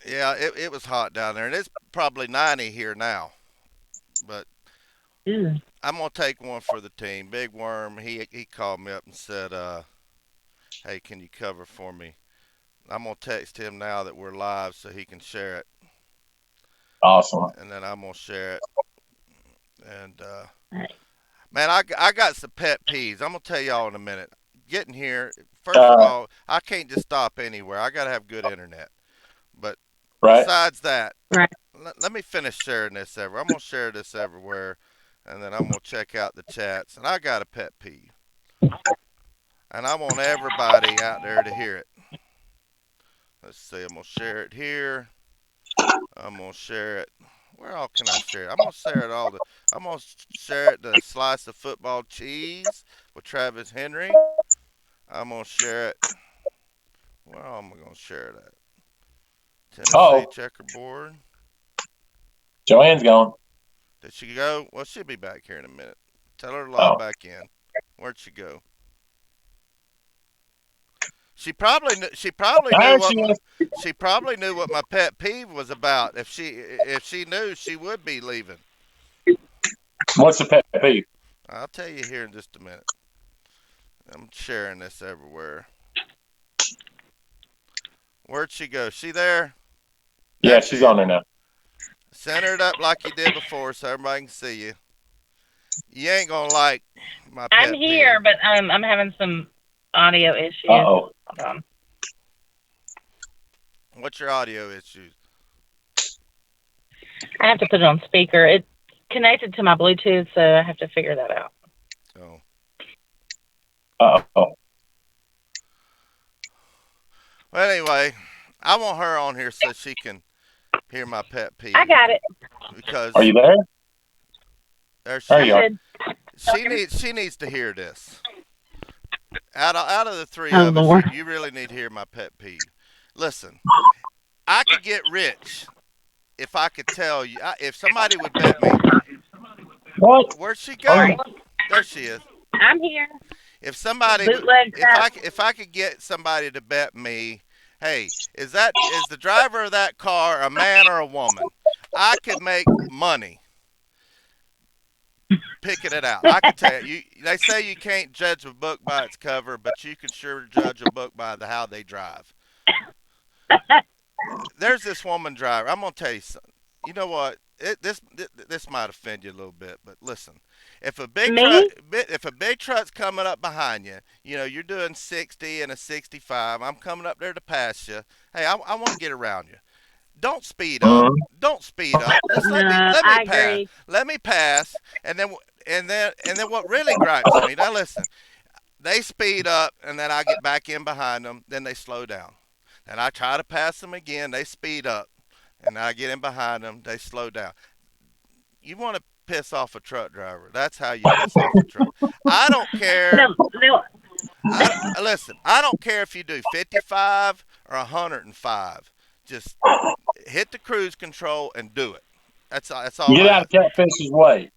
Yeah, it was hot down there, and it's probably 90 here now. But Ew. I'm gonna take one for the team. Big Worm, he called me up and said, "Hey, can you cover for me?" I'm gonna text him now that we're live so he can share it, Awesome. and then I'm gonna share it. And Right. man, I got some pet peeves. I'm gonna tell y'all in a minute. Getting here, first of all, I can't just stop anywhere. I gotta have good internet. But Right. besides that, Right. let me finish sharing this everywhere. I'm gonna share this everywhere, and then I'm gonna check out the chats. And I got a pet peeve, and I want everybody out there to hear it. Let's see. I'm gonna share it here. I'm gonna share it. Where all can I share it? I'm gonna share it all. I'm gonna share it the slice of football cheese with Travis Henry. I'm gonna share it. Where am I gonna share it at? Tennessee Oh, checkerboard. Joanne's gone. Did she go? Well, she'll be back here in a minute. Tell her to log Oh, back in. Where'd she go? She probably knew there what she my is. pet peeve was about. If she knew, she would be leaving. What's the pet peeve? I'll tell you here in just a minute. I'm sharing this everywhere. Where'd she go? She there? There Yeah, she she's is. on there now. Center it up like you did before so everybody can see you. You ain't gonna like my I'm pet here, peeve. but I'm having some audio Uh issues. oh. Hold on. What's your audio issues? I have to put it on speaker. It's connected to my Bluetooth, so I have to figure that out. Oh. Uh oh. Well, anyway, I want her on here so she can hear my pet I peeve got it. Are because you there? there There she I'm you is. are. good. She needs to hear this. Out of the three Oh of us, Lord. you really need to hear my pet peeve. Listen, I could get rich if I could tell you. If somebody would bet me, What? where'd she Oh, go? There she is. I'm here. If somebody would, Bootleg crap. if I could get somebody to bet me, hey, is the driver of that car a man or a woman? I could make money picking it out. I could tell you. They say you can't judge a book by its cover, but you can sure judge a book by how they drive. There's this woman driver. I'm gonna tell you something. You know what? This might offend you a little bit, but listen. Me? If a big truck's coming up behind you, you know you're doing 60 and a 65. I'm coming up there to pass you. Hey, I want to get around you. Don't speed up. mm, Don't speed up. Just No, let me I pass. agree. Let me pass. And then what really gripes me? Now listen. They speed up, and then I get back in behind them. Then they slow down. And I try to pass them again. They speed up, and I get in behind them. They slow down. You want to piss off a truck driver? That's how you piss off a truck. I don't care. No, no. Listen. I don't care if you do 55 or 105. Just hit the cruise control and do it. That's all get I out of ask. Catfish's way.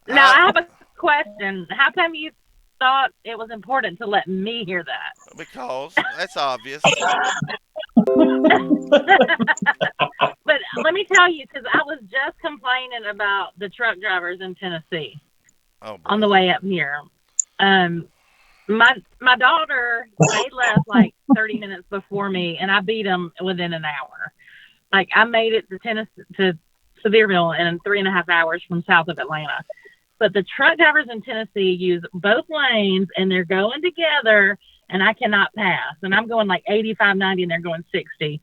Now I I have a question. How come you thought it was important to let me hear because that's obvious. that? But let me tell you, because I was just complaining about the truck drivers in Tennessee Oh on the boy. way up here. Um, my daughter, they left like 30 minutes before me, and I beat them within an hour. Like I made it to Tennessee to Sevierville in 3.5 hours from south of Atlanta. But the truck drivers in Tennessee use both lanes, and they're going together, and I cannot pass. And I'm going like 85, 90, and they're going 60.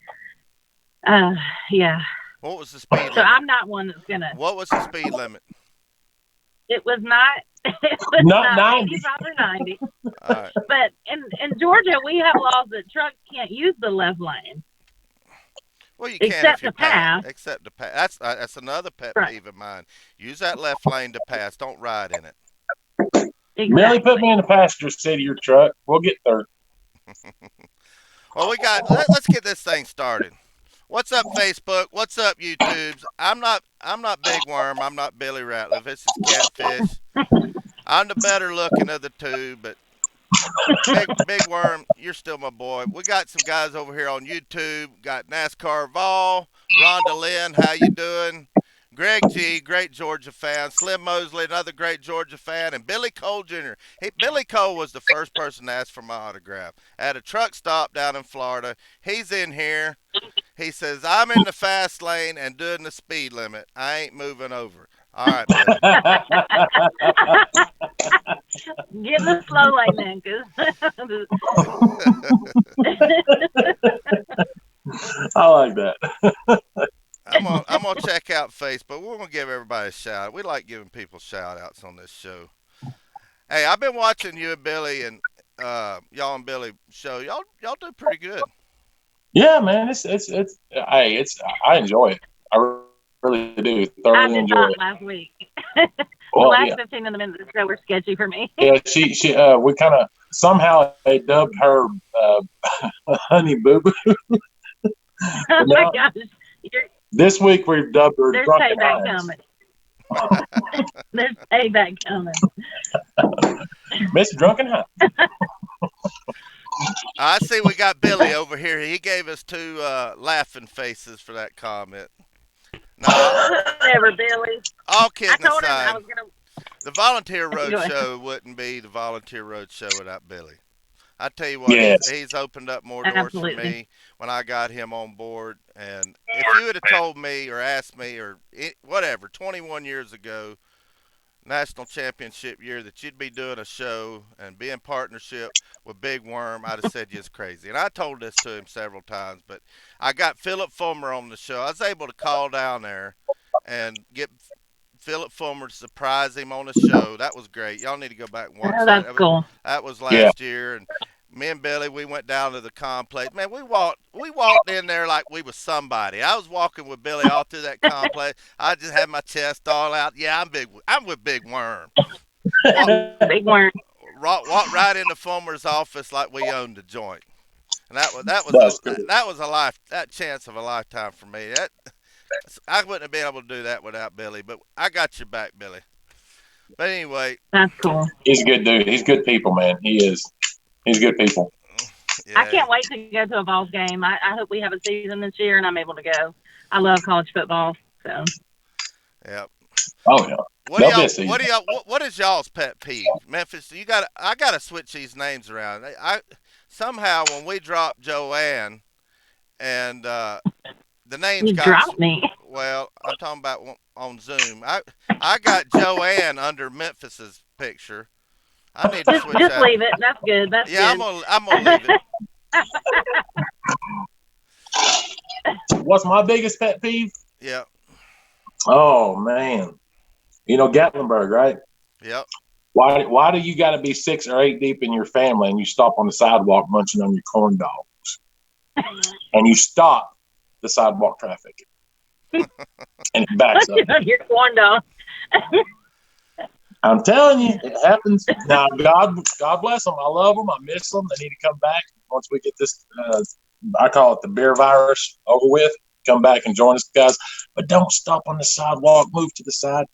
Uh, yeah. What was the speed So limit? I'm not one that's gonna. What was the speed limit? It was not. It was Not not 90. 85 or 90. All right. But in Georgia, we have laws that trucks can't use the left lane Well, you can if except you're to pass. pass. Except to pass. That's another pet Right. peeve of mine. Use that left lane to pass. Don't ride in it. Merely put me Exactly. in the passenger seat of your truck. We'll get there. Well, let's get this thing started. What's up, Facebook? What's up, YouTubes? I'm not Big Worm. I'm not Billy Ratliff. This is Catfish. I'm the better looking of the two, but Big Worm, you're still my boy. We got some guys over here on YouTube. Got NASCAR Vol, Rhonda Lynn, how you doing? Greg G, great Georgia fan. Slim Mosley, another great Georgia fan, and Billy Cole Jr. Billy Cole was the first person to ask for my autograph at a truck stop down in Florida. He's in here. He says, I'm in the fast lane and doing the speed limit. I ain't moving over. All right, Billy. Get in the slow lane then, because I like that. I'm gonna check out Facebook. We're gonna give everybody a shout out. We like giving people shout outs on this show. Hey, I've been watching you and Billy and y'all and Billy show. Y'all do pretty good. Yeah, man. It's I enjoy it. I really do. I Thoroughly did enjoy not it. last week. The Well, last yeah, 15 of the minutes of the show were sketchy for me. yeah. She we kind of somehow they dubbed her uh, Honey Boo Boo. Oh But my now gosh. You're, this week we've dubbed her there's Drunken payback Hines. coming. There's payback coming. Miss Drunken Hines. I see we got Billy over here. He gave us two laughing faces for that comment. No, Whatever, Billy. all I kidding told him I aside, was going the Volunteer to Road go ahead. Show wouldn't be the Volunteer Road Show without Billy. I tell you what, he's Yes. he's opened up more doors for Absolutely. me when I got him on board. And if you would have told me or asked me or whatever 21 years ago, national championship year, that you'd be doing a show and be in partnership with Big Worm, I'd have said you're crazy. And I told this to him several times, but I got Philip Fulmer on the show. I was able to call down there and get Philip Fulmer to surprise him on the show. That was great. Y'all need to go back and watch Oh, that. that's cool. That was Yeah. last year, and me and Billy, we went down to the complex. Man, we walked in there like we was somebody. I was walking with Billy all through that complex. I just had my chest all out. Yeah, I'm big. I'm with Big Worm. Walk, Big worm. walk right into Fulmer's office like we owned the joint. And That's good. that chance of a lifetime for me. I wouldn't have been able to do that without Billy, but I got your back, Billy. But anyway, That's cool. He's a good dude. He's good people, man. He is. He's good people. I yeah, can't wait to go to a Vols game. I hope we have a season this year and I'm able to go. I love college football. So yeah. Oh yeah. What do They'll be y'all? a season. What do y'all? What is y'all's pet peeve? Memphis, you got. I got to switch these names around. I somehow when we dropped Joanne and the names you got. dropped me. Well, I'm talking about on Zoom. I got Joanne under Memphis's picture. I need to switch Just that. leave it. That's good. That's Yeah, good. I'm gonna leave it. What's my biggest pet peeve? Yeah, Oh man. Gatlinburg, right? yep. Why do you got to be 6 or 8 deep in your family and you stop on the sidewalk munching on your corn dogs and you stop the sidewalk traffic and it backs up? You're corn dog. I'm telling you, it happens. Now, God bless them. I love them. I miss them. They need to come back once we get this. I call it the beer virus over with. Come back and join us, guys. But don't stop on the sidewalk. Move to the side.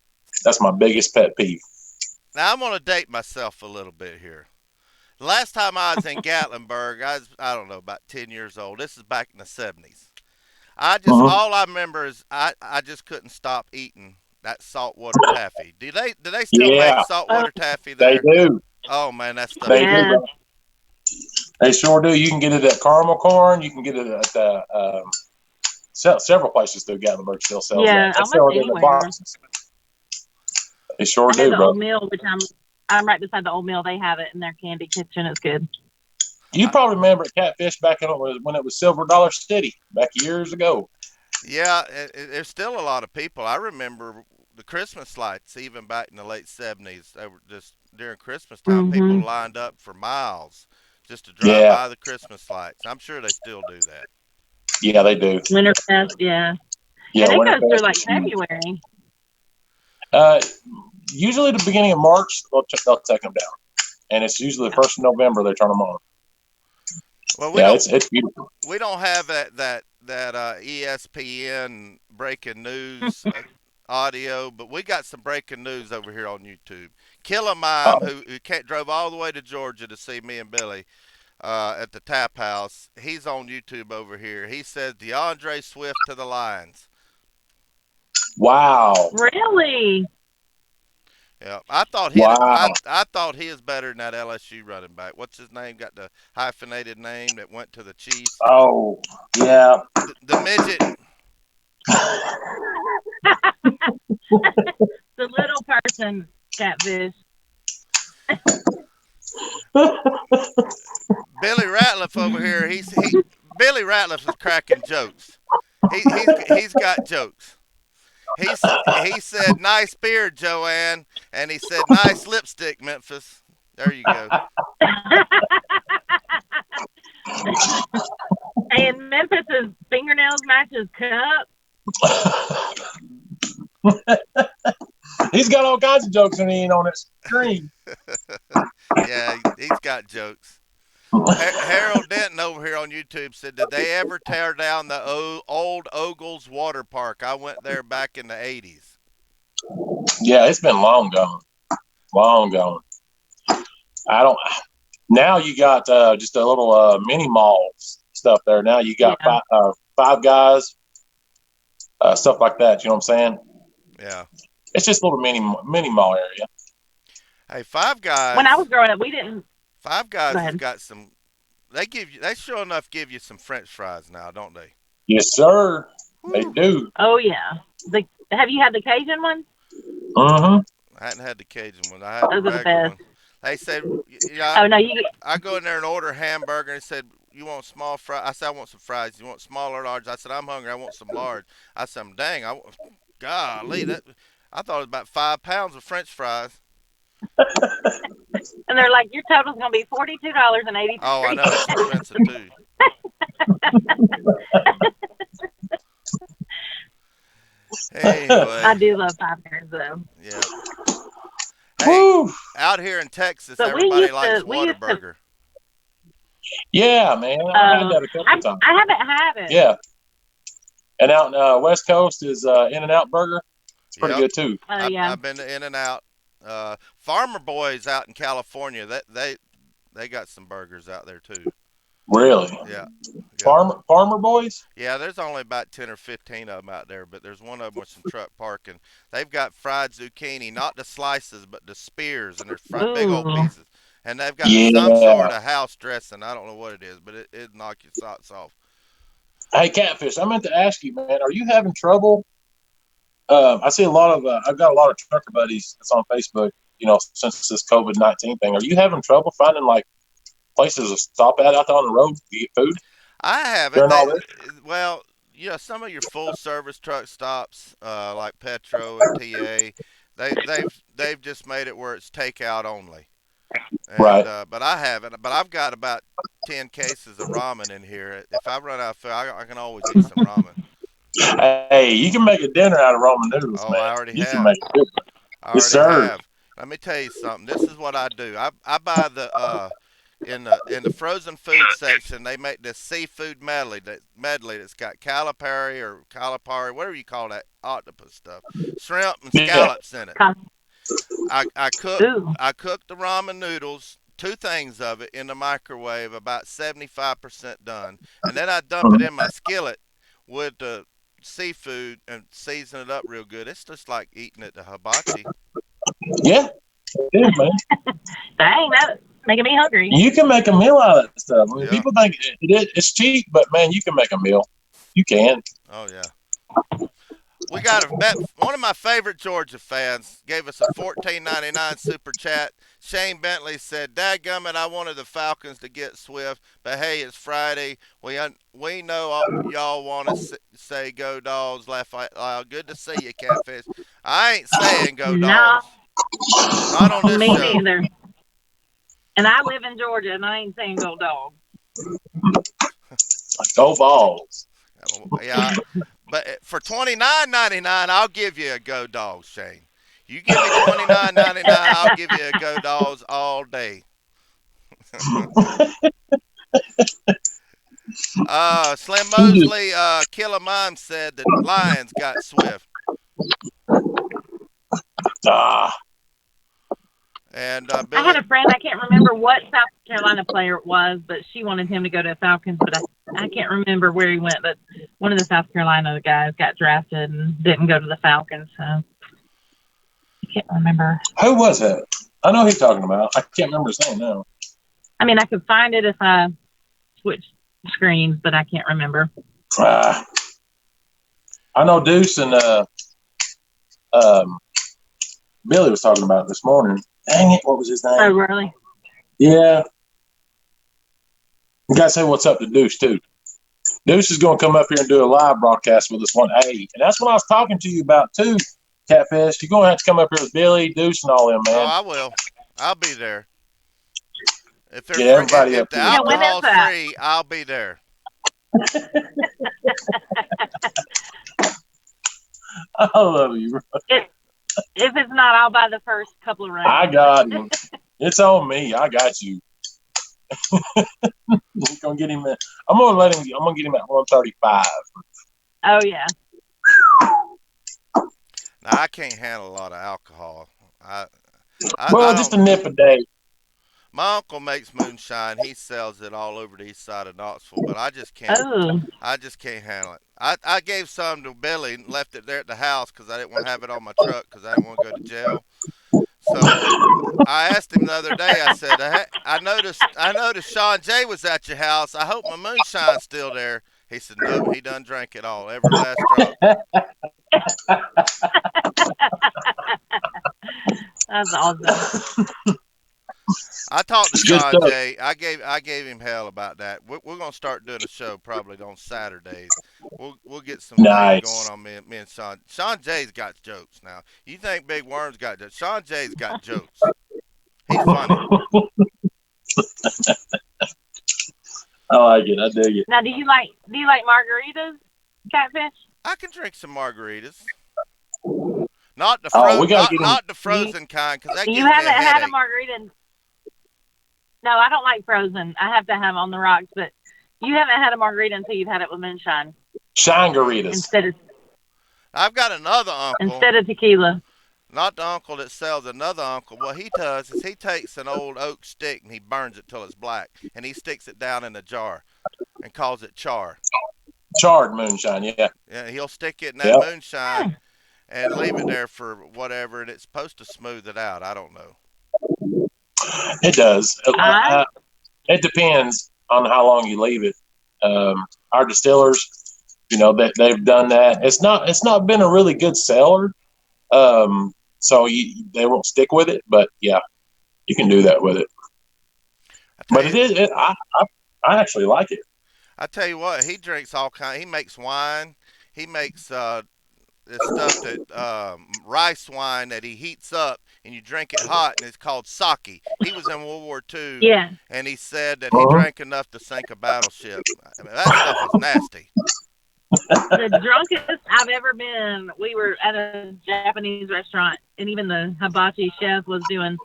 That's my biggest pet peeve. Now I'm gonna date myself a little bit here. The last time I was in Gatlinburg, I don't know about 10 years old. This is back in the '70s. Uh-huh. All I remember is I just couldn't stop eating that saltwater taffy. Do they still make Yeah, Oh, saltwater taffy they there? do. Oh man, that stuff's They do. good. yeah. They sure do. You can get it at Caramel Corn. You can get it at several places through Gatlinburg still sells that. Yeah. They Almost sell it in the anywhere. boxes. They sure I know do, the bro. old mill, which I'm right beside the old mill. They have it in their candy kitchen. It's good. You I, probably remember Catfish back when it was Silver Dollar City back years ago. yeah, there's still a lot of people. I remember the Christmas lights, even back in the late '70s. They were just during Christmas time. People Mm-hmm. lined up for miles just to drive Yeah, by the Christmas lights. I'm sure they still do that. yeah, they do. Winterfest. Yeah. Yeah, And it goes through Winterfest like is huge. February. Uh, Usually the beginning of March they'll take them down, and it's usually the Yeah. 1st of November they turn them on. Well, Yeah, it's beautiful. we don't have that ESPN breaking news audio, but we got some breaking news over here on YouTube. Killer Mime, Oh, who drove all the way to Georgia to see me and Billy at the Tap House, he's on YouTube over here. He says DeAndre Swift to the Lions. wow. Really? Yeah, I thought Wow. I thought he is better than that LSU running back. What's his name? Got the hyphenated name that went to the Chiefs. Oh, yeah. The midget. The little person catfish. Billy Ratliff over here. Billy Ratliff is cracking jokes. He's got jokes. He said nice beard, Joanne, and he said nice lipstick, Memphis. There you go. And Memphis's fingernails match his cup. He's got all kinds of jokes when he ain't on his screen. Yeah, he's got jokes. Harold Denton over here on YouTube said, "Did they ever tear down the old Ogles Water Park? I went there back in the '80s." Yeah, it's been long gone. Long gone. I don't. Now you got just a little mini mall stuff there. Now you got Yeah. five guys, stuff like that. You know what I'm saying? Yeah. It's just a little mini mall area. Hey, When I was growing up, we didn't. Five Go Guys has ahead. got some. They sure enough give you some French fries now, don't they? Yes, sir. They Woo. do. Oh yeah. Have you had the Cajun ones? Mm-hmm. I hadn't had the Cajun one. I had the Those are the regular best. one. They said, yeah, Oh no, you get. I go in there and order a hamburger and said, "You want small fries?" I said, "I want some fries. You want small or large?" I said, "I'm hungry. I want some large." I said, "Dang, golly, that I thought it was about 5 pounds of French fries." And they're like, your total's gonna be Oh, I $42.83. know it's expensive too. I Anyway, do love Five Guys though. yeah. Hey, Woo. out here in Texas, But everybody likes we used to. Whataburger. Yeah, man. I had that a couple times. I haven't had it. Yeah. And out in West Coast is In and Out Burger. It's pretty Yep, good too. Oh yeah. I've been to In and Out. Farmer Boys out in California, they got some burgers out there too. Really. Yeah, yep. Farmer Boys? Yeah, there's only about 10 or 15 of them out there, but there's one of them with some truck parking. They've got fried zucchini, not the slices, but the spears, and they're big old Ooh. pieces. And they've got some Yeah. sort of house dressing. I don't know what it is, but it knock your socks off. Hey, Catfish, I meant to ask you, man, are you having trouble? I see a lot of, I've got a lot of trucker buddies that's on Facebook, since this COVID-19 thing. Are you having trouble finding like places to stop at out there on the road to get food I haven't. during all this? Well, some of your full service truck stops, like Petro and TA, they've just made it where it's takeout only. And Right. but I haven't. But I've got about 10 cases of ramen in here. If I run out of food, I can always eat some ramen. Hey, you can make a dinner out of Roman noodles, Oh, man. I already You can have. make a good one. I Yes, already sir. have. Let me tell you something. This is what I do. I buy the in the frozen food section. They make this seafood medley that's got calipari or calipari, whatever you call that octopus stuff, shrimp and Yeah. scallops in it. Con- I cook Ooh. I cook the ramen noodles, two things of it in the microwave, about 75% done, and then I dump it Mhm. in my skillet with the seafood and season it up real good. It's just like eating it the hibachi. Yeah, it is, man. Dang, that's making me hungry. You can make a meal out of that stuff. I mean, Yeah. people think it's cheap, but man, you can make a meal. You can. Oh yeah. We got one of my favorite Georgia fans gave us a 14.99 super chat. Shane Bentley said, "Dadgummit, I wanted the Falcons to get Swift, but hey, it's Friday. We know y'all want to say go dogs. Laugh out loud. Good to see you, Catfish. I ain't saying go No, dogs. Not on this me show. neither. And I live in Georgia, and I ain't saying go dog. Go balls. Yeah, but for 29.99, I'll give you a go dogs, Shane. You give me 29.99, I'll give you a go dogs all day." Slim Mosley, Killer Mime said the Lions got Swift. Ah, And I had Billy, a friend. I can't remember what South Carolina player it was, but she wanted him to go to Falcons. But I can't remember where he went. But one of the South Carolina guys got drafted and didn't go to the Falcons. So I can't remember. who was that? I know who you're talking about. I can't remember his name now. I mean, I could find it if I switched screens, but I can't remember. Ah, I know Deuce and um, Billy was talking about it this morning. Dang it, what was his Oh, name? really? Yeah, you gotta say what's up to Deuce too. Deuce is going to come up here and do a live broadcast with us one day, and that's what I was talking to you about too, Catfish. You're going to have to come up here with Billy, Deuce, and all them, oh, man. I will. I'll be there. If they're Get free, everybody if up the here, When man. is alcohol's that? free, I'll be there. I love you. It, if it's not, I'll buy the first couple of I rounds. got him. It's on me. I got you. You're gonna get him. I'm gonna let him. I'm gonna get him at 135. Oh yeah. Now I can't handle a lot of alcohol. I I Well, just don't. a nip a day. My uncle makes moonshine. He sells it all over the east side of Knoxville, but I just can't. Oh. I just can't handle it. I gave some to Billy and left it there at the house because I didn't want to have it on my truck because I didn't want to go to jail. So I asked him the other day. I said, I noticed Sean J was at your house. I hope my moonshine's still there. He said, nope, he done drank it all, every last drop. That's awesome. I talked to It's good Sean stuff. J. I gave him hell about that. We're gonna start doing a show probably on Saturdays. We'll get some things going Nice. on me and Sean. Sean J's got jokes now. You think Big Worm's got jokes? Sean J's got jokes. He's funny. I like it. I dig it. Now, do you like margaritas, catfish? I can drink some margaritas. Not the Oh, we got to not get him. not the You frozen kind, 'cause that you gives me haven't a had a headache. margarita. No, I don't like frozen. I have to have on the rocks, but you haven't had a margarita until you've had it with moonshine Shangaritas. instead of I've got another uncle, instead of tequila. not the uncle that sells, another uncle. What he does is he takes an old oak stick and he burns it till it's black, and he sticks it down in a jar and calls it char. Charred moonshine. Yeah. Yeah, he'll stick it in that Yep. moonshine and leave it there for whatever, and it's supposed to smooth it out. I don't know. It does. I It depends on how long you leave it. Our distillers, they've done that. It's not been a really good seller, so they won't stick with it. But yeah, you can do that with it. I tell But you, I actually like it. I tell you what, he drinks all kind. He makes wine. He makes this stuff that rice wine that he heats up and you drink it hot, and it's called sake. He was in World War II, yeah. and he said that he Uh-huh. drank enough to sink a battleship. I mean, that stuff is nasty. The drunkest I've ever been. We were at a Japanese restaurant, and even the hibachi chef was doing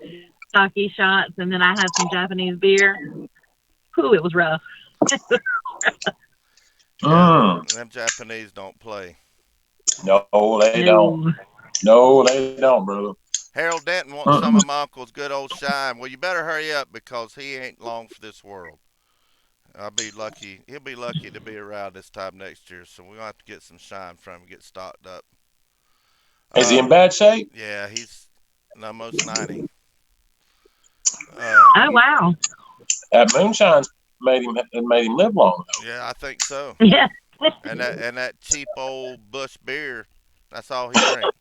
sake shots, and then I had some Japanese beer. Ooh, it was rough. Yeah, Mm. them Japanese don't play. No, they don't. No. No, they don't, brother. Harold Denton wants some Mm-mm. of my uncle's good old shine. Well, you better hurry up because he ain't long for this world. I'll be lucky. He'll be lucky to be around this time next year. So we're gonna have to get some shine from him, get stocked up. Is he Uh, in bad shape? yeah, he's almost 90. Uh, Oh wow. That moonshine's made him live long. yeah, I think so. Yeah. And that cheap old Bush beer, that's all he drank.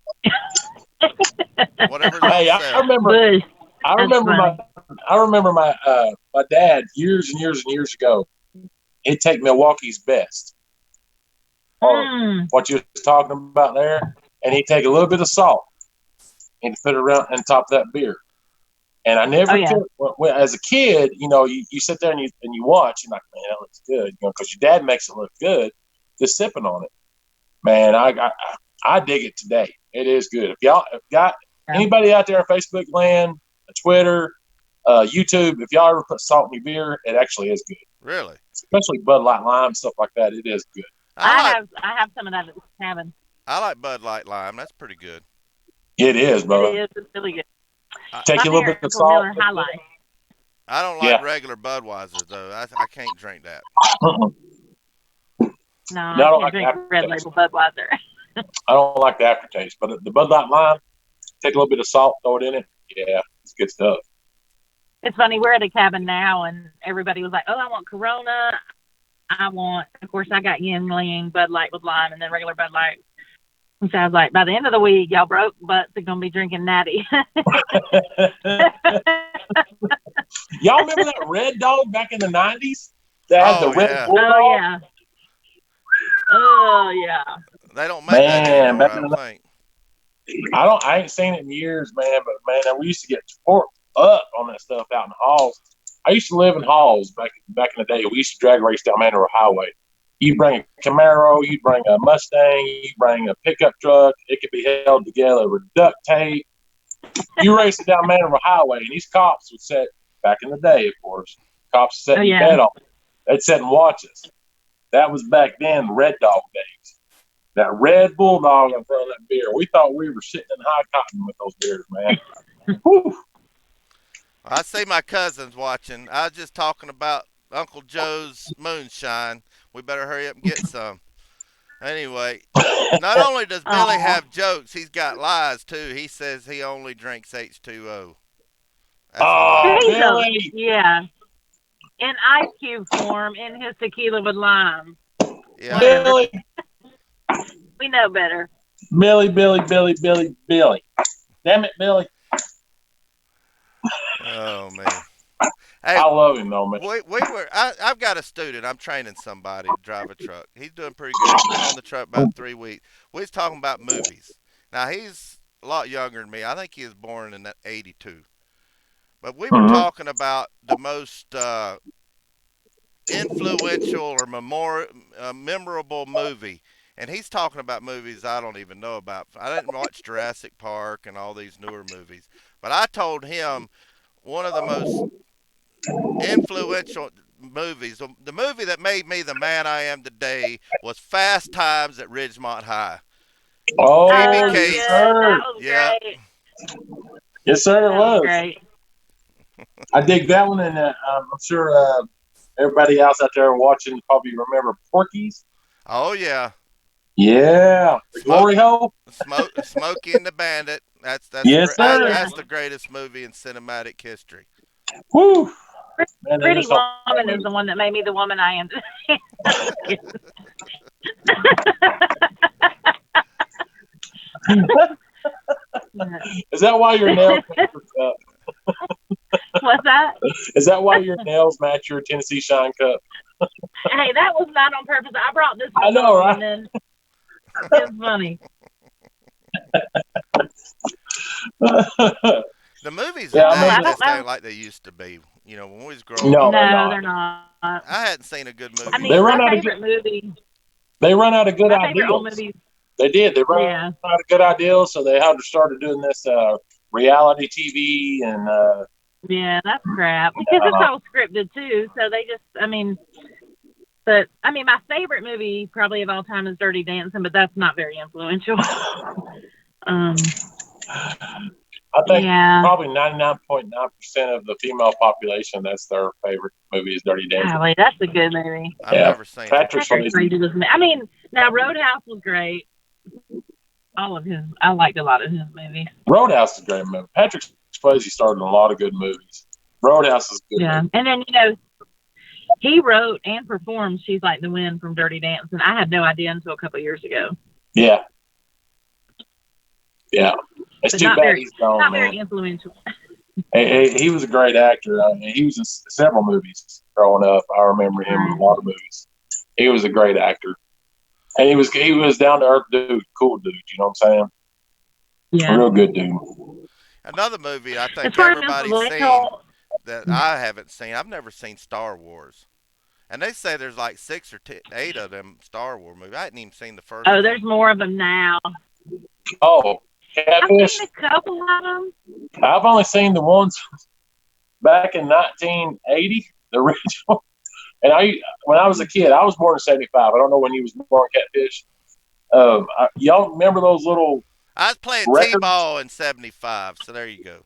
Whatever's on Hey, sale. Bush. I That's remember my funny. I remember my dad years and years and years ago. He'd take Milwaukee's best, or Mm. what you was talking about there, and he'd take a little bit of salt and put it around on top of that beer. And I Oh never yeah. could. Well, as a kid, you sit there and you watch, and like, man, that looks good, because your dad makes it look good, just sipping on it. Man, I dig it today. It is good. If y'all have got Yeah. anybody out there on Facebook land, Twitter, YouTube, if y'all ever put salt in your beer, it actually is good. Really? Especially Bud Light Lime, stuff like that. It is good. I I like have I have some of that at the cabin. I like Bud Light Lime. That's pretty good. It is, It brother. is. It's really good. I, Take My you a little bit of Miracle salt. Miller High Life. I don't like Yeah. regular Budweiser though. I can't drink that. Mm-mm. No, No, I I don't can't like the drink Red aftertaste. Label Budweiser. I don't like the aftertaste. But the Bud Light Lime, take a little bit of salt, throw it in it. Yeah, it's good stuff. It's funny. We're at a cabin now, and everybody was like, "Oh, I want Corona. I want." Of course, I got Yuengling Bud Light with lime, and then regular Bud Light. And so I was like, by the end of the week, y'all broke butts are gonna be drinking Natty. Y'all remember that Red Dog back in the 90s? That had the Oh Red yeah, Oh Bulldog? yeah. Oh yeah. they don't make that Man, anymore. back I in don't the think. I ain't seen it in years, man, but man, we used to get torqued up on that stuff out in halls. I used to live in halls back in the day. We used to drag race down Mandeville Highway. You bring a Camaro, you bring a Mustang, you bring a pickup truck. It could be held together with duct tape. You race it down Mandeville Highway, and these cops would sit back in the day, of course. Cops sit Oh in yeah. bed on. They'd sit and watch us. That was back then, Red Dog days. That Red Bulldog in front of that beer. We thought we were sitting in high cotton with those beers, man. Whew. I see my cousins watching. I was just talking about Uncle Joe's moonshine. We better hurry up and get some. Anyway, not only does Billy Oh. have jokes, he's got lies too. He says he only drinks H2O. That's a lie. Oh, He's a Billy. yeah. In ice cube form in his tequila with lime. Yeah. Whatever. Billy. We know better. Billy. Damn it, Billy. Oh man. Hey, I love him, though, man. we were. I've got a student. I'm training somebody to drive a truck. He's doing pretty good. He's been on the truck about 3 weeks. We was talking about movies. Now he's a lot younger than me. I think he was born in '82. But we were Mm-hmm. talking about the most influential or memorable movie. And he's talking about movies I don't even know about. I didn't watch Jurassic Park and all these newer movies. But I told him one of the most influential movies, the movie that made me the man I am today, was Fast Times at Ridgemont High. Phoebe Oh, Oh yes, Cates. yes, sir. that was Yeah. great. Yes, sir, it That was was. great. I dig that one, and I'm sure everybody else out there watching probably remember Porky's. Oh yeah. Yeah, the Smoke, glory hole. Smokey and the Bandit. Yes, Oh sir. yeah. that's the greatest movie in cinematic history. Woo, man, Pretty there's some Woman is the one that made me the woman I am today. Is that why your nails? What's that? Is that why your nails match your Tennessee Shine Cup? Hey, that was not on purpose. I brought this I one know, home, right? and then it's funny. The movies Yeah, I Oh, today I remember. don't just know. ain't like they used to be. You know, when we was growing No, up, they're No, not. they're not. I hadn't seen a good I movie in They mean, run my out of years. favorite movie, they run out of good my favorite old ideals. movies. They did. They run Yeah, out of good ideals, so they had to started doing this reality TV and yeah, that's crap because it's uh, all scripted too. So they just, I mean, but I mean, my favorite movie probably of all time is Dirty Dancing, but that's not very influential. um, I think yeah, probably 99.9% of the female population that's their favorite movie is Dirty Dancing. golly, that's a good movie. I've Yeah, never seen it. Patrick Patrick Swayze. Swayze was. I mean, now Roadhouse was great. All of his, I liked a lot of his movies. Roadhouse is a great movie. Patrick Swayze starred in a lot of good movies. Roadhouse is a good Yeah, movie. and then he wrote and performed "She's Like the Wind" from Dirty Dancing. I had no idea until a couple of years ago. Yeah, yeah. It's But too bad he's gone, not man. very influential. He was a great actor. I mean, he was in several movies growing up. I remember him in a lot of movies. He was a great actor, and he was down to earth dude, cool dude. You know what I'm saying? A Yeah. real good dude. Another movie I As think far as everybody's seen influential, that I haven't seen. I've never seen Star Wars, and they say there's like six or eight of them Star Wars movies. I hadn't even seen the first oh, one. there's more of them now. Oh, I've Catfish. seen a couple of them. I've only seen the ones back in 1980, the original. And when I was a kid, I was born in '75. I don't know when you was born, Catfish. Y'all remember those little I was playing records. T-ball in '75, so there you go.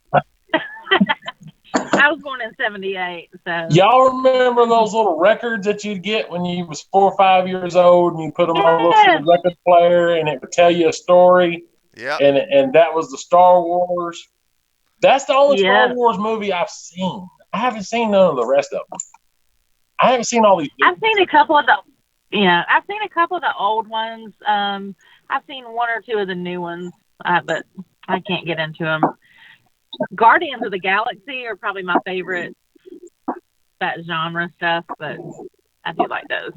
I was born in '78, so Y'all remember those little records that you'd get when you was 4 or 5 years old, and you put them on a little yes, record player, and it would tell you a story, Yep. and that was the Star Wars. That's the only Star yep. Wars movie I've seen. I haven't seen none of the rest of them. I haven't seen all these new I've ones. seen a couple of the, yeah, I've seen a couple of the old ones. I've seen one or two of the new ones, but I can't get into them. Guardians of the Galaxy are probably my favorite that genre stuff, but I do like those.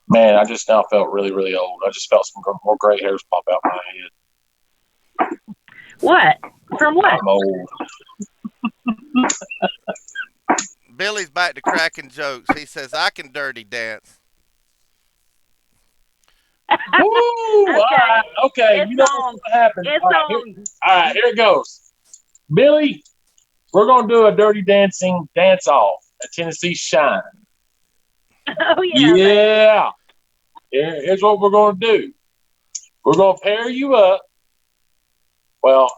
Man, I just now felt really, really old. I just felt some more gray hairs pop out my head. What? From what? I'm old. Billy's back to cracking jokes. He says, I can dirty dance. Woo! All Okay, right, okay. it's You know what's on. gonna happen? It's on. All right, here it goes. Billy, we're gonna do a dirty dancing dance off at Tennessee Shine. Oh yeah, baby. Yeah. Here's what we're gonna do. We're gonna pair you up. Well,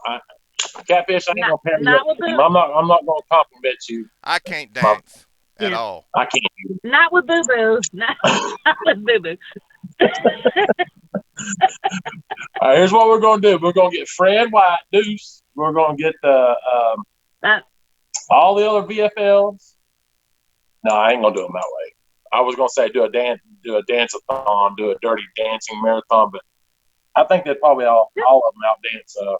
Catfish, I ain't Not gonna pair you up not with with the him. I'm not gonna compliment you. I can't My, dance at yeah. all. I can't. Not with Boo Boo. Not with Boo Boo. All right, here's what we're gonna do. We're gonna get Fred White, Deuce. We're gonna get the That all the other VFLs. No, I ain't gonna do them that way. I was gonna say do a dance-a-thon, do a dirty dancing marathon, but I think that probably all of them outdance.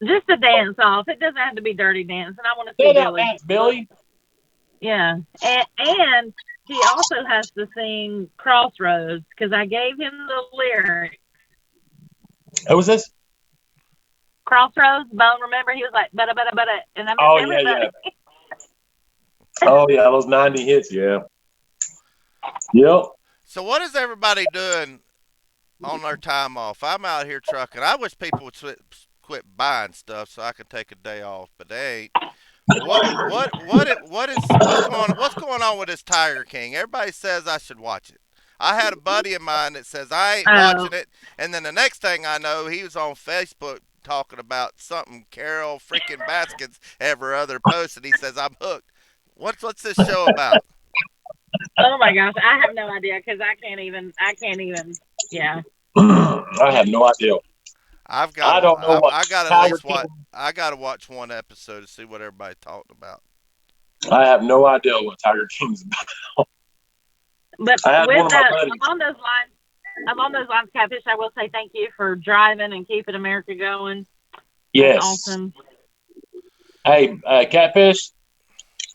just a dance off. It doesn't have to be dirty dance, and I want to see They Billy. outdance Billy. Yeah, and he also has to sing Crossroads because I gave him the lyric. Who was this? Crossroads, Bone. Remember, he was like, "Butta, and I miss Oh yeah, everybody." yeah. Oh yeah, those '90 hits. Yeah. Yep. So what is everybody doing on their time off? I'm out here trucking. I wish people would quit buying stuff so I could take a day off, but they ain't. What's going on with this Tiger King? Everybody says I should watch it. I had a buddy of mine that says I ain't Oh, watching it, and then the next thing I know, he was on Facebook talking about something Carol freaking Baskins every other post, and he says I'm hooked. What's this show about? oh my gosh, I have no idea because I can't even. Yeah, I have no idea. I don't know what I got to at Tiger least King. watch. I got to watch one episode to see what everybody talking about. I have no idea what Tiger King's about. but I had one with of my that, buddies. along those lines, Catfish, I will say thank you for driving and keeping America going. That's Yes. awesome. Hey, Catfish.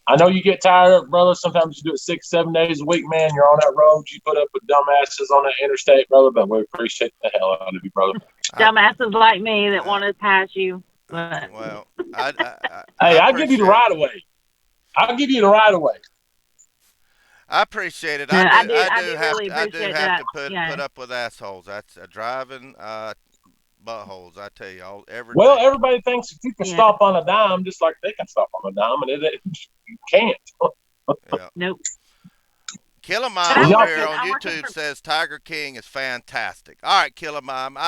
I know you get tired, brother. Sometimes you do it 6, 7 days a week, man. You're on that road. You put up with dumbasses on that interstate, brother. But we appreciate the hell out of you, brother. I Dumbasses like me that uh, want to pass you. But well, I Hey, I'll give you the appreciate it. right of way. I'll give you the right of way. I appreciate it. no, I do Have really to, I do appreciate have that. to Yeah. put up with assholes. That's driving buttholes. I tell you all every Well, day. everybody thinks if you can Yeah. stop on a dime, just like they can stop on a dime, and you can't. Yeah. Nope. Killer But Mime When over y'all, here on I'm working YouTube for. says Tiger King is fantastic. All right, Killer Mime,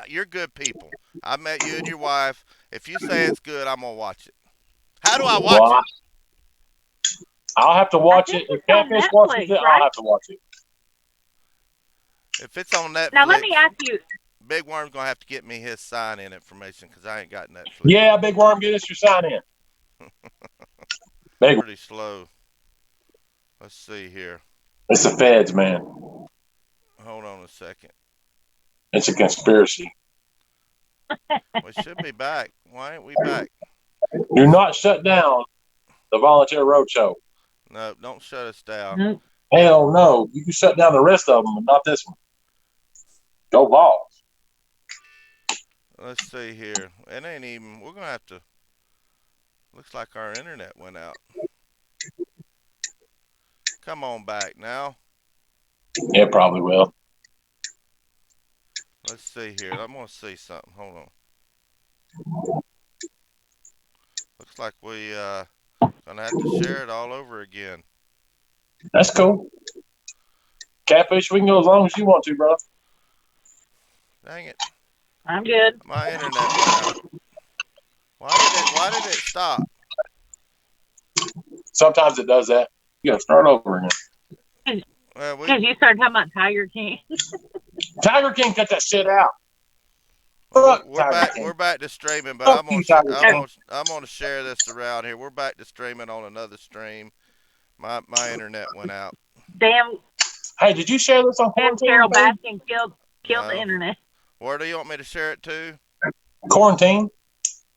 you're good people. I met you and your wife. If you say it's good, I'm gonna watch it. How do I watch well, it? I'll have to I watch think it. If it's on Catfish watches Netflix, it, I'll right? have to watch it. If it's on Now let me Netflix, ask you. Big Worm's gonna have to get me his sign-in information because I ain't got Netflix. Yeah, Big Worm, get us your sign in. Big, Pretty slow. Let's see here. it's the feds, man. Hold on a second. It's a conspiracy. We should be back. Why ain't we back? Do not shut down the Volunteer Roadshow. No, don't shut us down. Nope. Hell no. You can shut down the rest of them, but not this one. Go balls. Let's see here. It ain't even. We're gonna have to. Looks like our internet went out. Come on back now. It probably will. Let's see here. I'm gonna see something. Hold on. Looks like we gonna have to share it all over again. That's cool. Catfish, we can go as long as you want to, bro. Dang it. I'm good. My internet went out. Why did it stop? Sometimes it does that. You gotta start over again. Well, we Because you started talking about Tiger King. Tiger King, cut that shit out. well, Fuck we're Tiger back. King. We're back to streaming, but Fuck you, Tiger King. I'm gonna share this around here. We're back to streaming on another stream. My internet went out. Damn, Hey, did you share this on damn quarantine Carol page? Baskin killed the No. internet. Where do you want me to share it to? Quarantine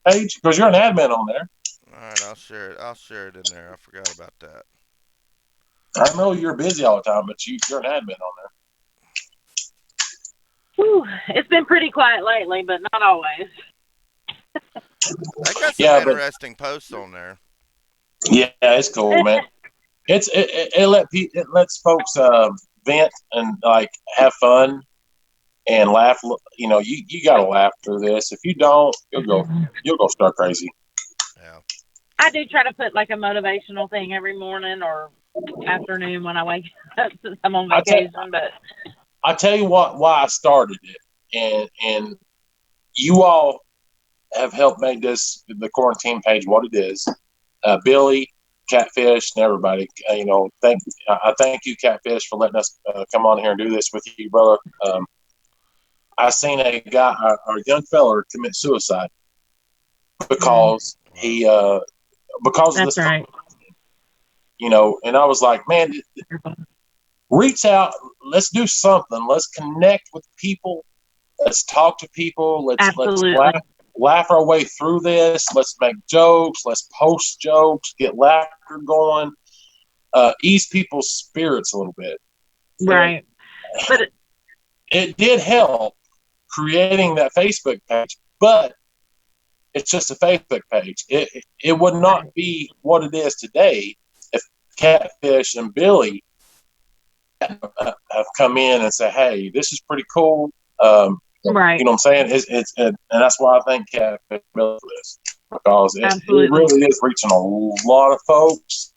page? Because you're an admin on there. All right, I'll share it. I'll share it in there. I forgot about that. I know you're busy all the time, but you're an admin on there. Whew, it's been pretty quiet lately, but not always. I got some Yeah, but interesting posts on there. yeah, it's cool, man. It lets folks vent and like have fun and laugh. You know, you gotta laugh through this. If you don't, you'll go start crazy. Yeah. I do try to put like a motivational thing every morning or afternoon when I wake up since I'm on I tell vacation. But I tell you what why I started it, and you all have helped make this the quarantine page what it is. Billy, Catfish, and everybody. I thank you, Catfish, for letting us come on here and do this with you, brother. I seen a guy, a young fella, commit suicide because Wow. because of that's this, right. and I was like, man, reach out, let's do something, let's connect with people, let's talk to people, let's Absolutely. laugh our way through this, let's make jokes, let's post jokes, get laughter going, ease people's spirits a little bit. And Right. But it did help creating that Facebook page, but it's just a Facebook page. It would not be what it is today if Catfish and Billy have come in and say, "Hey, this is pretty cool." right. You know what I'm saying? And that's why I thank Catfish and Billy for this, because it Absolutely. really is reaching a lot of folks.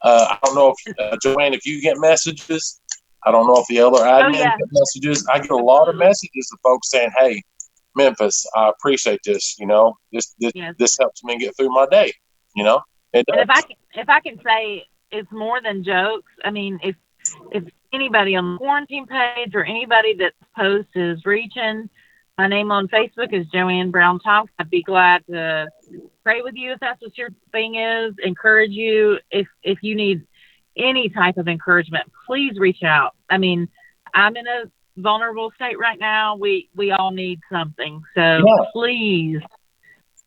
I don't know if Joanne, if you get messages. I don't know if the other Oh admins yeah. get messages. I get a lot of Absolutely. messages of folks saying, "Hey, Memphis, I appreciate this. Yes. This helps me get through my day. You know, it And does." if I can say it's more than jokes. I mean, if anybody on the quarantine page or anybody that posts is reaching, my name on Facebook is Joanne Brown Thompson. I'd be glad to pray with you if that's what your thing is. Encourage you if you need any type of encouragement, please reach out. I mean, I'm in a vulnerable state right now. We all need something. So Yeah, please, yeah.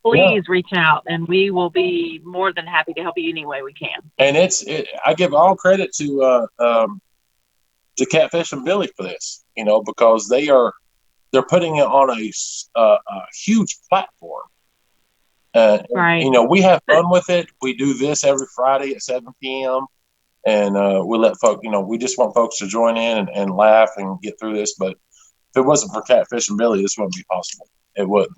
please reach out and we will be more than happy to help you any way we can. And I give all credit to Catfish and Billy for this. Because they're putting it on a huge platform. Right. We have fun with it. We do this every Friday at 7 p.m. And we let folk, we just want folks to join in and laugh and get through this. But if it wasn't for Catfish and Billy, this wouldn't be possible. It wouldn't.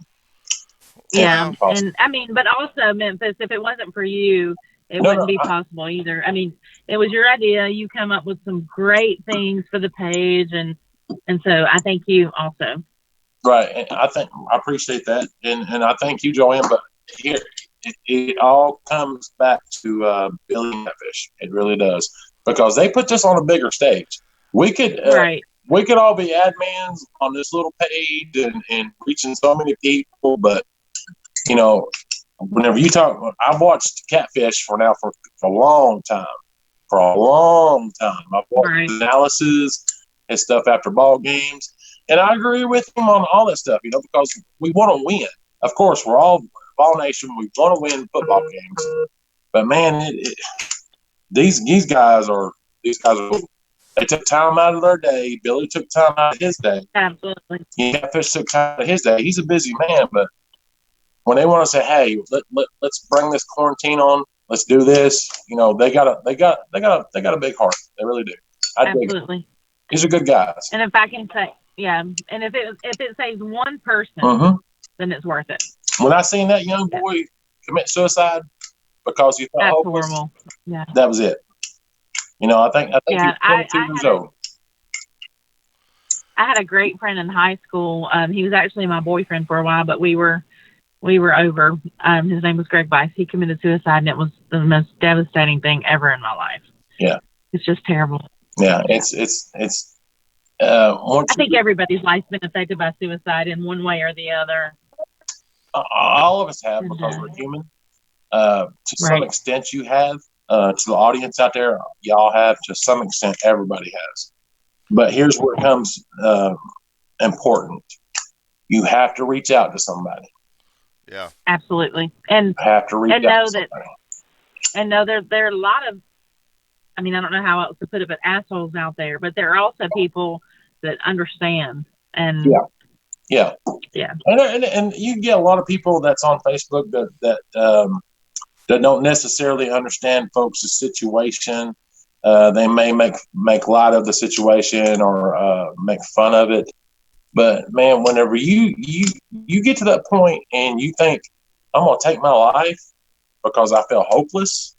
It Yeah. wouldn't Well, be possible. And I mean, but also Memphis, if it wasn't for you, it No, wouldn't no, be possible either. I mean, it was your idea. You come up with some great things for the page and so I thank you also. right. And I appreciate that, and I thank you, Joanne. But here, it all comes back to Billy and Catfish. It really does, because they put this on a bigger stage. We could Right. we could all be admins on this little page and reaching so many people, but you know, whenever you talk, I've watched Catfish for a long time. For a long time, I've watched Right. analysis and stuff after ball games, and I agree with him on all that stuff. Because we want to win. Of course, we're all Ball Nation. We want to win football games, but man, these guys are. They took time out of their day. Billy took time out of his day. Absolutely. Catfish took time out of his day. He's a busy man, but when they want to say, "Hey, let's bring this quarantine on. Let's do this," they got a big heart. They really do. I dig it. Absolutely. These are good guys. And if I can say, yeah, and if it saves one person, hmm then it's worth it. When I seen that young Yeah. boy commit suicide because he felt That's hopeless, horrible. Yeah. that was it. I think he Yeah. was 22 I years had a old. I had a great friend in high school. He was actually my boyfriend for a while, but we were over. His name was Greg Weiss. He committed suicide, and it was the most devastating thing ever in my life. Yeah, It's just terrible. yeah. Yeah. It's once I think everybody's life's been affected by suicide in one way or the other. all of us have And because we're human. To some right, extent, you have. To the audience out there, y'all have. To some extent, everybody has. But here's where it comes important. You have to reach out to somebody. Yeah. absolutely. You have to reach And out to know that somebody. and know there are a lot of, I mean, I don't know how else to put it, but assholes out there. But there are also people that understand. And Yeah, yeah. yeah, And you get a lot of people that's on Facebook that don't necessarily understand folks' situation. They may make light of the situation or make fun of it. But man, whenever you get to that point and you think I'm gonna take my life because I feel hopeless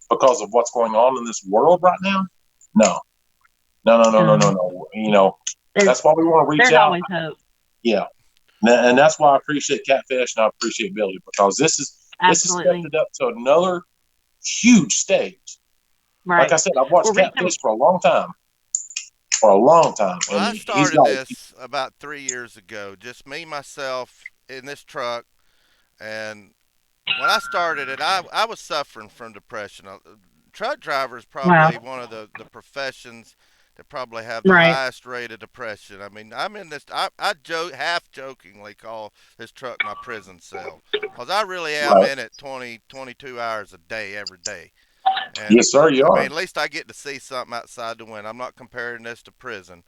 because of what's going on in this world right now, no, no, no, no, no, no, um, no. You know, there's that's why we want to reach there's out. always hope. Yeah, and that's why I appreciate Catfish and I appreciate Billy because this has stepped Absolutely it up to another huge stage. Like I right. said, I've We're watched reaching Catfish for a long time, Well, and I he's started got this about 3 years ago, just me, myself, in this truck. And when I started it, I was suffering from depression. Truck driver is wow. probably one of the professions that probably have the Right, highest rate of depression. I mean, I'm in this. I joke, half jokingly call this truck my prison cell, cause I really am right. in it 20, 22 hours a day, every day. And Yes, sir, you I mean, are. at least I get to see something outside the window. I'm not comparing this to prison.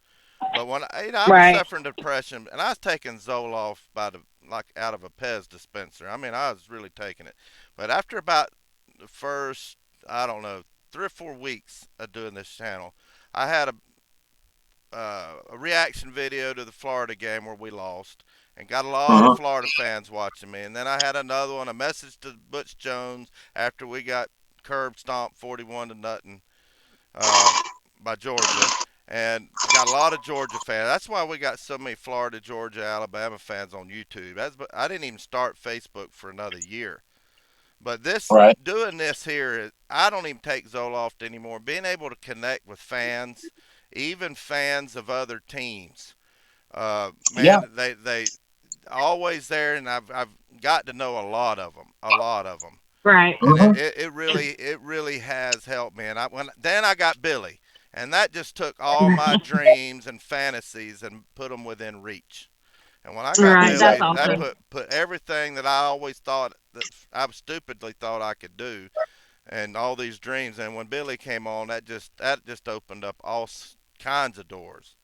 But when I was right, suffering depression, and I was taking Zoloft by the like out of a Pez dispenser. I mean, I was really taking it. But after about the first, I don't know, 3 or 4 weeks of doing this channel, I had a reaction video to the Florida game where we lost, and got a lot of Mm-hmm. Florida fans watching me. And then I had another one, a message to Butch Jones after we got curb stomped 41 to nothing uh, by Georgia, and got a lot of Georgia fans. That's why we got so many Florida, Georgia, Alabama fans on YouTube. I didn't even start Facebook for another year. But this Right. doing this here, I don't even take Zoloft anymore. Being able to connect with fans, even fans of other teams, Yeah. man, they always there, and I've got to know a lot of them, right, and Mm-hmm. it really has helped me. And then I got Billy, and that just took all my dreams and fantasies and put them within reach. And when I got right. That's Billy, Exactly. that awesome. put everything that I always thought that I stupidly thought I could do, and all these dreams. And when Billy came on, that just opened up all kinds of doors.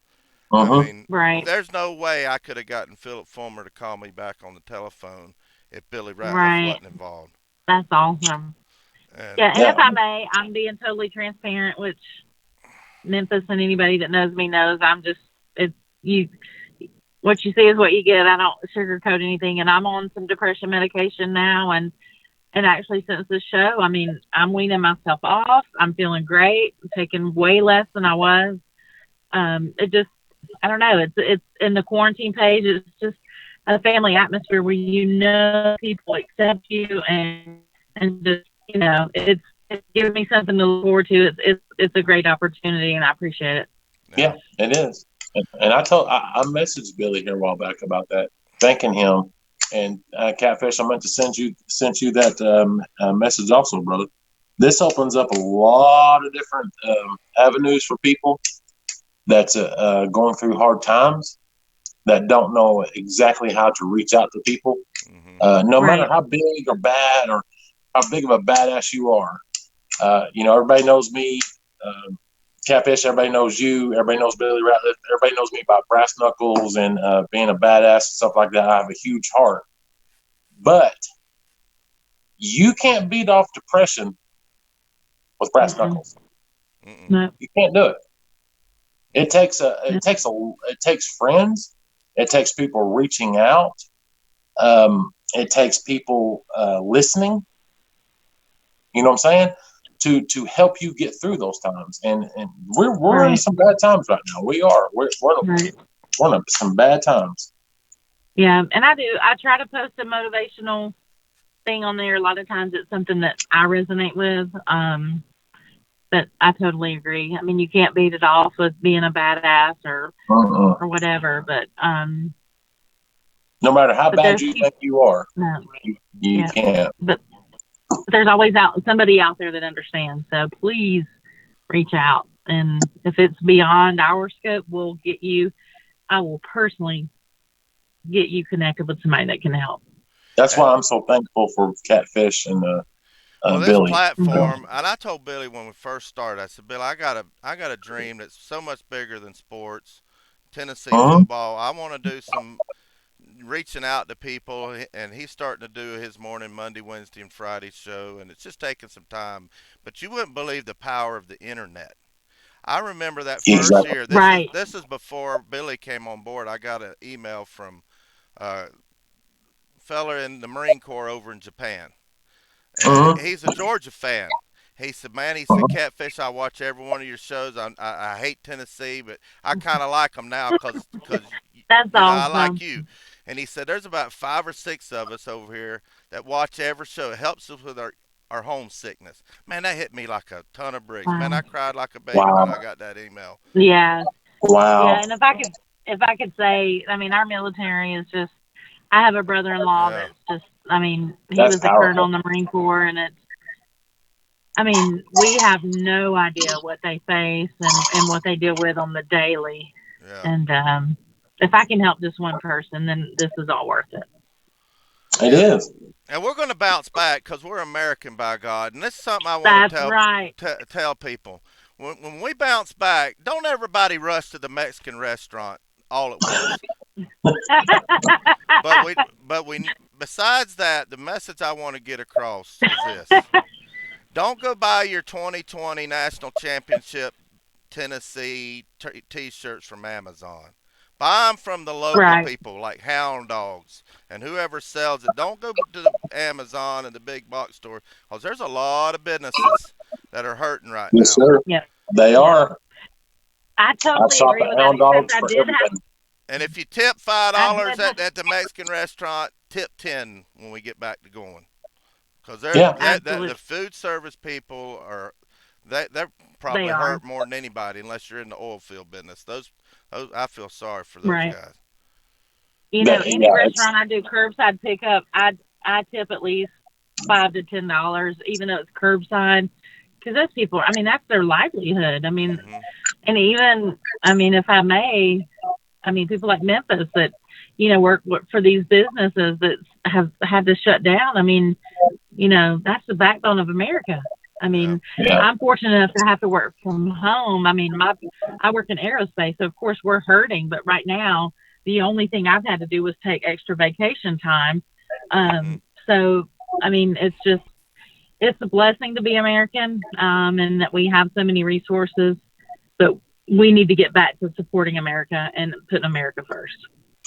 I Mm-hmm. mean, Right, there's no way I could have gotten Philip Fulmer to call me back on the telephone if Billy Ratliff right. wasn't involved. That's awesome. And Yeah, and Yeah. if I may, I'm being totally transparent, which Memphis and anybody that knows me knows I'm just it's you what you see is what you get. I don't sugarcoat anything, and I'm on some depression medication now, and actually since the show, I mean, I'm weaning myself off. I'm feeling great. I'm taking way less than I was. It just I don't know. It's in the quarantine page. It's just a family atmosphere where you know people accept you and just it's giving me something to look forward to. It's a great opportunity and I appreciate it. yeah, Yeah. It is. And I messaged Billy here a while back about that, thanking him. And Catfish, I meant to send you that message also, brother. This opens up a lot of different avenues for people that's going through hard times that don't know exactly how to reach out to people. hmm No matter Right. how big or bad or how big of a badass you are, everybody knows me. Um, Catfish, everybody knows you. Everybody knows Billy Ratliff. Everybody knows me about brass knuckles and being a badass and stuff like that. I have a huge heart, but you can't beat off depression with brass Mm-mm. knuckles. Mm-mm. No. You can't do it. No. It takes friends. It takes people reaching out. It takes people listening. You know what I'm saying? To help you get through those times. And we're in Right. some bad times right now. We are. We're Right. One of some bad times. Yeah, and I do. I try to post a motivational thing on there. A lot of times it's something that I resonate with. But I totally agree. I mean, you can't beat it off with being a badass Uh-uh. or whatever. No matter how But bad there's you people. think you are, No, you yeah, can't. but there's always somebody out there that understands. So please reach out, and if it's beyond our scope, we'll get you. I will personally get you connected with somebody that can help. That's And why I'm so thankful for Catfish and well, this Billy. You know? platform, and I told Billy when we first started, I said, Billy, I got a dream that's so much bigger than sports, Tennessee Mhm. football. I want to do some reaching out to people, and he's starting to do his morning Monday, Wednesday, and Friday show, and it's just taking some time. But you wouldn't believe the power of the internet. I remember that first Exactly. year. This is Right, this is before Billy came on board. I got an email from a fella in the Marine Corps over in Japan, and Mhm. he's a Georgia fan. He said, "Man," he said, Mhm. "Catfish, I watch every one of your shows. I hate Tennessee, but I kind of like them now because that's I like awesome. you." And he said, "There's about 5 or 6 of us over here that watch every show. It helps us with our homesickness." Man, that hit me like a ton of bricks. Man, Wow. I cried like a baby when I Wow. got that email. Yeah, Wow. yeah. And if I could say, I mean, our military is just. I have a brother-in-law Yeah, that's just. I mean, he That's was a colonel powerful. in the Marine Corps, and it's. I mean, we have no idea what they face and what they deal with on the daily. yeah. And if I can help just one person, then this is all worth it. It Yeah, is. and we're going to bounce back because we're American, by God. And this is something I want to That's right. tell people. When we bounce back, don't everybody rush to the Mexican restaurant all at once. But we besides that, the message I want to get across is this: don't go buy your 2020 national championship Tennessee t-shirts from Amazon. Buy them from the local Right. people like Hound Dogs and whoever sells it. Don't go to the Amazon and the big box store because there's a lot of businesses that are hurting right Yes, now. sir. Yep. They Yep. are. I I totally shop agree at with that. Hound Except Dogs for everything. And if you tip five I dollars did have. at the Mexican restaurant, tip 10 when we get back to going. Because Yeah. the Absolutely. food service people are they're They probably are. hurt more than anybody unless you're in the oil field business. Those I feel sorry for those Right. guys. Any Yeah. It's restaurant I do curbside pickup, I tip at least $5 to $10, even though it's curbside, because those people. I mean, that's their livelihood. I mean, Mhm. and even I mean, if I may, I mean, people like Memphis that work for these businesses that have had to shut down. I mean, that's the backbone of America. I Yeah. mean, yeah. I'm fortunate enough to have to work from home. I mean, I work in aerospace, so of course we're hurting. But right now, the only thing I've had to do was take extra vacation time. Mhm. So I mean, it's a blessing to be American, and that we have so many resources. But we need to get back to supporting America and putting America first.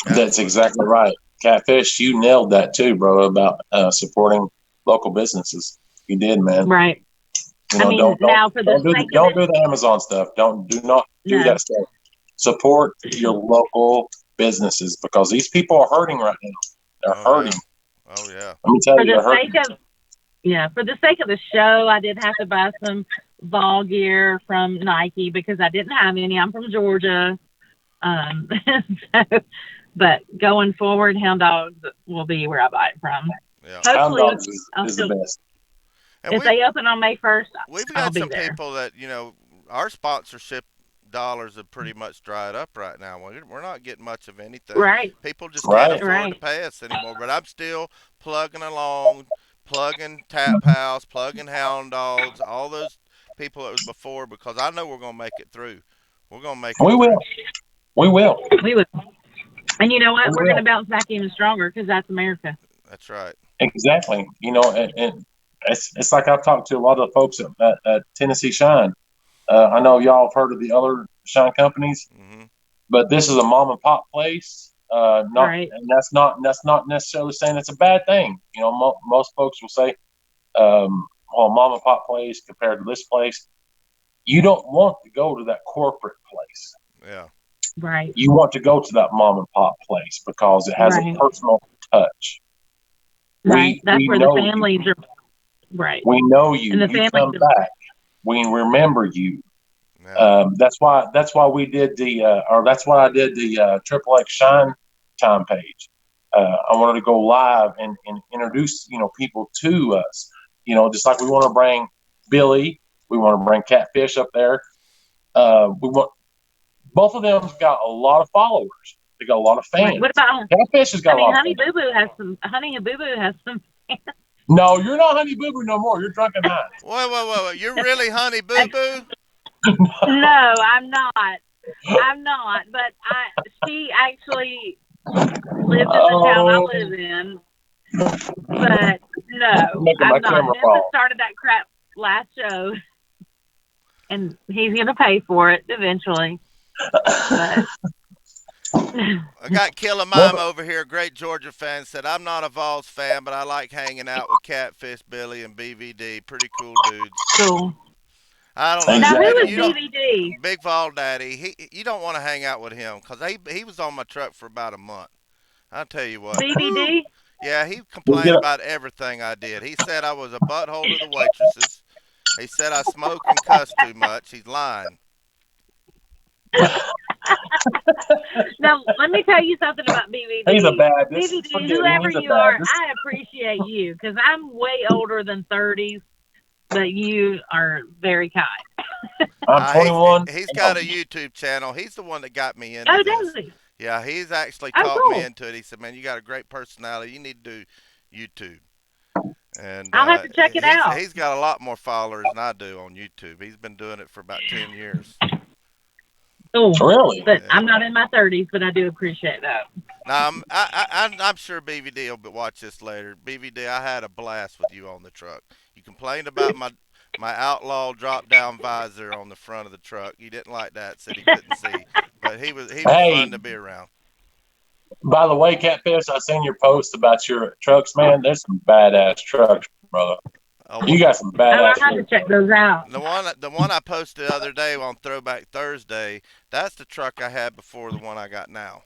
That's Absolutely. exactly right. Catfish, you nailed that too, bro, about supporting local businesses. You did, man. Right. You I know, mean, now for the sake of don't this, do the Amazon stuff. Do not do no, that stuff. Support your local businesses because these people are hurting right now. They're Oh hurting. yeah. Oh yeah. Let me tell for you, the they're hurting. sake of Yeah, for the sake of the show, I did have to buy some ball gear from Nike because I didn't have any. I'm from Georgia. Um, so, but going forward, Hound Dogs will be where I buy it from. Yeah. Hound Hopefully, dogs I'll is the still, best. And if they open on May 1st, we've I'll got be some there. people that our sponsorship dollars have pretty much dried up right now. We're not getting much of anything. Right, People just can't Right. afford to right, pay us anymore. But I'm still plugging along, plugging Tap House, plugging Hound Dogs, all those people that was before because I know we're gonna make it through. We're gonna make it We through. will. We will. we would. And you know We what? We're going to will. bounce back even stronger because that's America. That's right. Exactly. You know, and it's like I've talked to a lot of the folks at Tennessee Shine. I know y'all have heard of the other shine companies, Mhm. but this is a mom and pop place. Not, Right, and that's not necessarily saying it's a bad thing. You know, most folks will say, "Well, mom and pop place compared to this place." You don't want to go to that corporate place. Yeah. Right. You want to go to that mom and pop place because it has a Right. personal touch. Right. That's We where the know you. families are. Right. We know And you. the You families come are. back. We remember you. Yeah. That's why we did or that's why I did the Triple X Shine Time page. I wanted to go live and introduce people to us. Just like we want to bring Billy, we want to bring Catfish up there. We want both of them got a lot of followers. They got a lot of Right. What fans. about? Catfish has I got a mean, lot of Honey fans. Boo Boo has some. Honey Boo Boo has some. No, you're not Honey Boo Boo no more. You're Drunken Heinz. Wait. You're really Honey Boo Boo? No, I'm not. I'm not. But she actually lives in the town I Oh, live in. But no, making my I'm not. camera Memphis fall. started that crap last show, and he's gonna pay for it eventually. But I got Killer Mime Memphis, over here, great Georgia fan, said, I'm not a Vols fan, but I like hanging out with Catfish, Billy, and BVD. Pretty cool dudes. cool. I don't know. Now, who is You exactly. don't. DVD? Big Vol Daddy, you don't want to hang out with him because he was on my truck for about a month. I'll tell you what. Whew. BVD? Yeah, he We complained get about everything I did. He said I was a butthole to the waitresses. He said I smoke and cuss too much. He's lying. Now, let me tell you something about He's a BVD. bad. This BVD, forget him. whoever He's a you bad. are, I appreciate you because I'm way older than 30s, but you are very kind. I'm He's 21. he's And got a YouTube channel. He's the one that got me into Oh, does this. he? Yeah, he's actually Oh, talked me cool. into it. He said, "Man, you got a great personality. You need to do YouTube." And I'll have to check it out. he's got a lot more followers than I do on YouTube. He's been doing it for about 10 years. Cool. really, But Yeah. I'm not in my 30s, but I do appreciate that. Now I'm sure BVD will watch this later. BVD, I had a blast with you on the truck. You complained about my outlaw drop down visor on the front of the truck. You didn't like that. Said he couldn't see, but he was fun hey, to be around. by the way, Catfish, I seen your post about your trucks, man. There's some badass trucks, brother. Oh, You got some Oh, badass I'll have to trucks. check those out. the one I posted the other day on Throwback Thursday. That's the truck I had before the one I got now.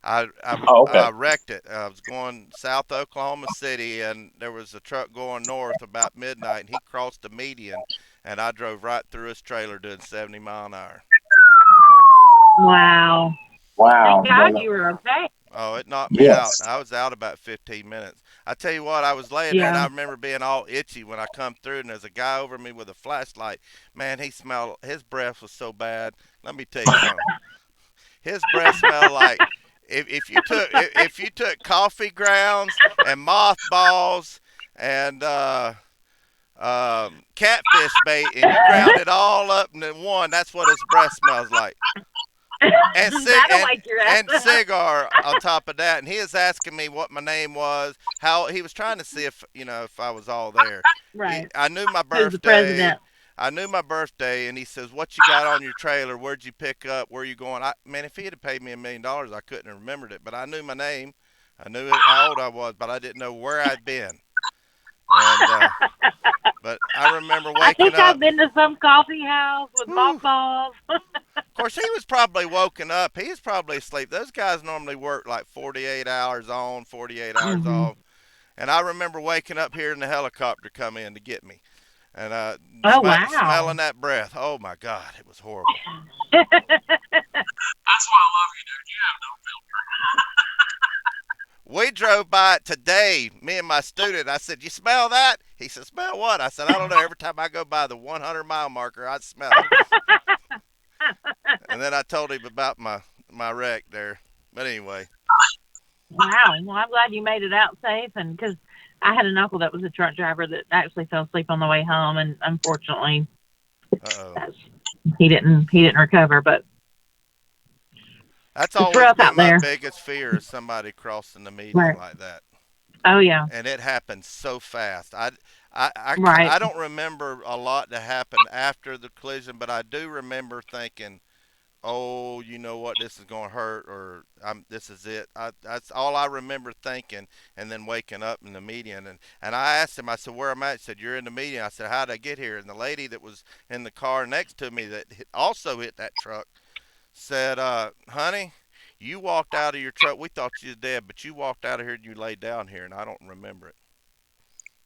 Oh, okay. I wrecked it. I was going south Oklahoma City, and there was a truck going north about midnight, and he crossed the median, and I drove right through his trailer doing 70 mile an hour. Wow. Wow, Thank God brother. you were okay. Oh, it knocked me out. Yes. I was out about 15 minutes. I tell you what, I was laying there, and Yeah. I remember being all itchy when I come through, and there's a guy over me with a flashlight. Man, he smelled. His breath was so bad. Let me tell you something. His breath smelled like if you took coffee grounds and mothballs and catfish bait and you ground it all up into one. That's what his breath smells like. And That'll wake your ass and up. cigar on top of that. And he was asking me what my name was. How he was trying to see if I was all there. Right. I knew my Who's the birthday. president? I knew my birthday, and he says, "What you got on your trailer? Where'd you pick up? Where you going?" Man, if he had paid me $1 million, I couldn't have remembered it. But I knew my name. I knew how old I was, but I didn't know where I'd been. And but I remember I waking think I've up. been to some coffee house with Whew. mothballs. Of course, he was probably woken up. He was probably asleep. Those guys normally work like 48 hours on, 48 hours Hmm. off. And I remember waking up hearing the helicopter come in to get me, and Oh, wow. smelling that breath. Oh my God, it was horrible. That's why I love you, dude. You have We drove by it today, me and my student. I said, "You smell that?" He said, "Smell what?" I said, "I don't know. Every time I go by the 100-mile marker, I smell it." And then I told him about my wreck there. But anyway, Wow. Well, I'm glad you made it out safe, and because I had an uncle that was a truck driver that actually fell asleep on the way home, and unfortunately, uh-oh. that's, he didn't recover. But That's it's always rough been out my there. biggest fear is somebody crossing the median Right. like that. Oh yeah. And it happened so fast. Right. I don't remember a lot that happened after the collision, but I do remember thinking, "Oh, you know what? This is going to hurt," or "This is it." That's all I remember thinking, and then waking up in the median. And I asked him, I said, "Where am I?" He said, "You're in the median." I said, "How did I get here?" And the lady that was in the car next to me that also hit that truck said, honey, you walked out of your truck. We thought you was dead, but you walked out of here and you laid down here, and I don't remember it.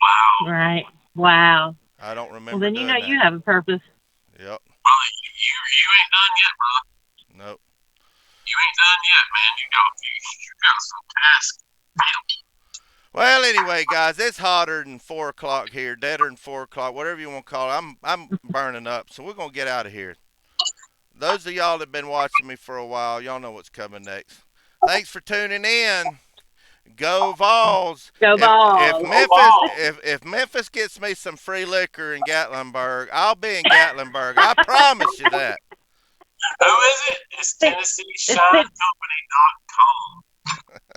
Wow. Right. Wow. I don't Well, remember then you know doing that. you have a purpose. Yep. Well, you ain't done yet, brother. Nope. You ain't done yet, man. You got some tasks. Well, anyway, guys, it's hotter than 4 o'clock here, deader than 4 o'clock, whatever you want to call it. I'm burning up, so we're gonna get out of here. Those of y'all that have been watching me for a while, y'all know what's coming next. Thanks for tuning in. Go Vols! Go If balls. Go Memphis ball. if Memphis gets me some free liquor in Gatlinburg, I'll be in Gatlinburg. I promise you that. Who is it? It's It's TennesseeShineCompany.com.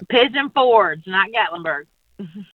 Pigeon Forge, not Gatlinburg.